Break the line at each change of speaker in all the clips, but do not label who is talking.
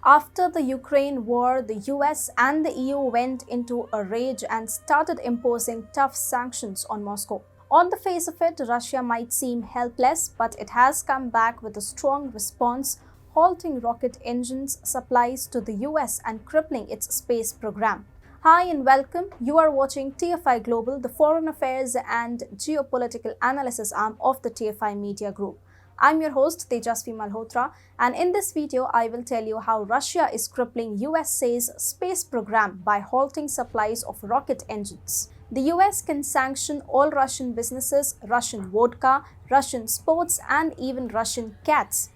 After the Ukraine war, the US and the EU went into a rage and started imposing tough sanctions on Moscow. On the face of it, Russia might seem helpless, but it has come back with a strong response, halting rocket engines supplies to the US and crippling its space program. Hi and welcome. You are watching TFI Global, the foreign affairs and geopolitical analysis arm of the TFI Media Group. I'm your host Tejasvi Malhotra, and in this video I will tell you how Russia is crippling USA's space program by halting supplies of rocket engines. The US can sanction all Russian businesses, Russian vodka, Russian sports and even Russian cats.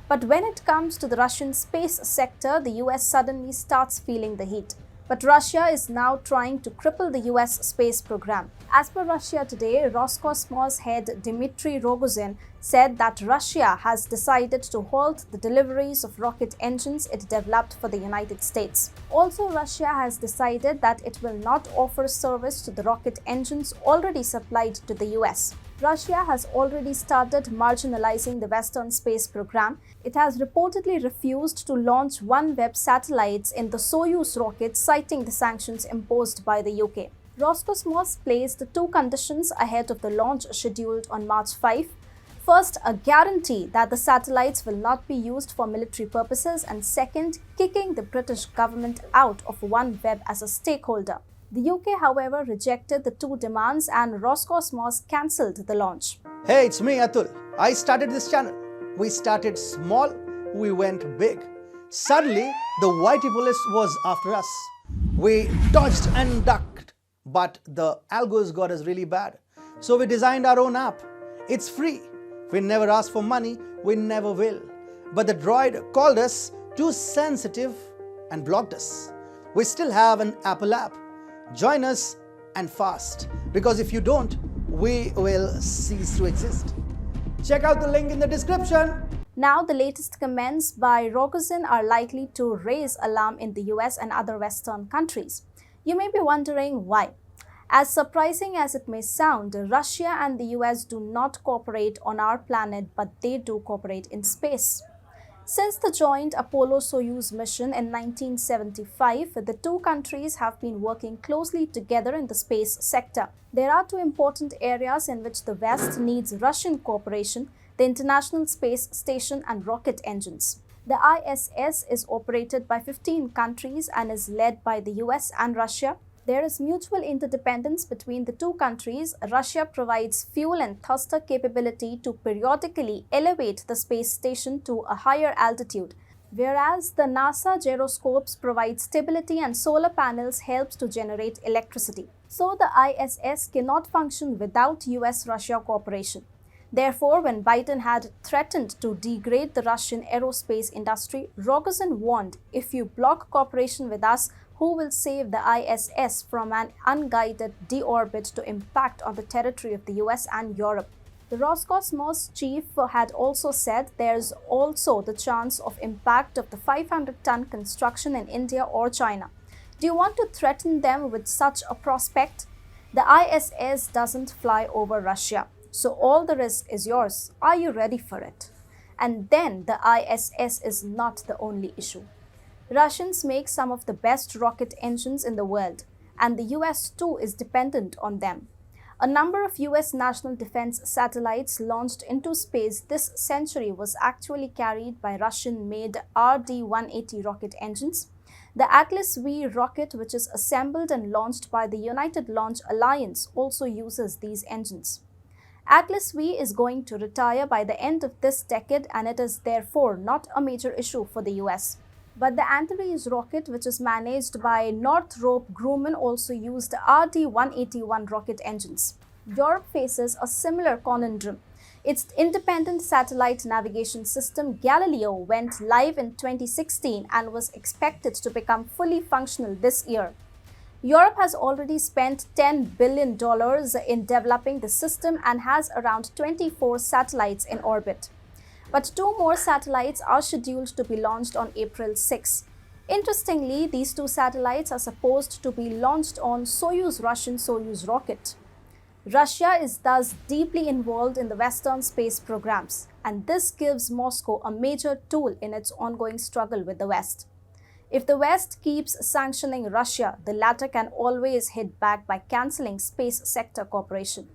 But when it comes to the Russian space sector, the US suddenly starts feeling the heat. But Russia is now trying to cripple the US space program. As per Russia Today, Roscosmos head Dmitry Rogozin said that Russia has decided to halt the deliveries of rocket engines it developed for the United States. Also, Russia has decided that it will not offer service to the rocket engines already supplied to the US. Russia has already started marginalizing the Western space program. It has reportedly refused to launch OneWeb satellites in the Soyuz rocket, citing the sanctions imposed by the UK. Roscosmos placed two conditions ahead of the launch scheduled on March 5. First, a guarantee that the satellites will not be used for military purposes, and second, kicking the British government out of OneWeb as a stakeholder. The UK, however, rejected the two demands and Roscosmos cancelled the launch.
Hey, it's me, Atul. I started this channel. We started small, we went big. Suddenly, the Whitey police was after us. We dodged and ducked, but the algos got us really bad. So we designed our own app. It's free. We never asked for money, we never will. But the droid called us too sensitive and blocked us. We still have an Apple app. Join us and fast, because if you don't, we will cease to exist. Check out the link in the description.
Now, the latest comments by Rogozin are likely to raise alarm in the US and other Western countries. You may be wondering why. As surprising as it may sound, Russia and the US do not cooperate on our planet, but they do cooperate in space. Since the joint Apollo-Soyuz mission in 1975, the two countries have been working closely together in the space sector. There are two important areas in which the West needs Russian cooperation: the International Space Station and rocket engines. The ISS is operated by 15 countries and is led by the US and Russia. There is mutual interdependence between the two countries. Russia provides fuel and thruster capability to periodically elevate the space station to a higher altitude, whereas the NASA gyroscopes provide stability and solar panels helps to generate electricity. So the ISS cannot function without US-Russia cooperation. Therefore, when Biden had threatened to degrade the Russian aerospace industry, Rogozin warned, if you block cooperation with us, who will save the ISS from an unguided deorbit to impact on the territory of the US and Europe? The Roscosmos chief had also said there's also the chance of impact of the 500-ton construction in India or China. Do you want to threaten them with such a prospect? The ISS doesn't fly over Russia, so all the risk is yours. Are you ready for it? And then the ISS is not the only issue. Russians make some of the best rocket engines in the world, and the US too is dependent on them. A number of US national defense satellites launched into space this century was actually carried by Russian-made RD-180 rocket engines. The Atlas V rocket, which is assembled and launched by the United Launch Alliance, also uses these engines. Atlas V is going to retire by the end of this decade, and it is therefore not a major issue for the US. But the Antares rocket, which is managed by Northrop Grumman, also used RD-181 rocket engines. Europe faces a similar conundrum. Its independent satellite navigation system Galileo went live in 2016 and was expected to become fully functional this year. Europe has already spent $10 billion in developing the system and has around 24 satellites in orbit. But two more satellites are scheduled to be launched on April 6. Interestingly, these two satellites are supposed to be launched on Soyuz Russian Soyuz rocket. Russia is thus deeply involved in the Western space programs, and this gives Moscow a major tool in its ongoing struggle with the West. If the West keeps sanctioning Russia, the latter can always hit back by cancelling space sector cooperation.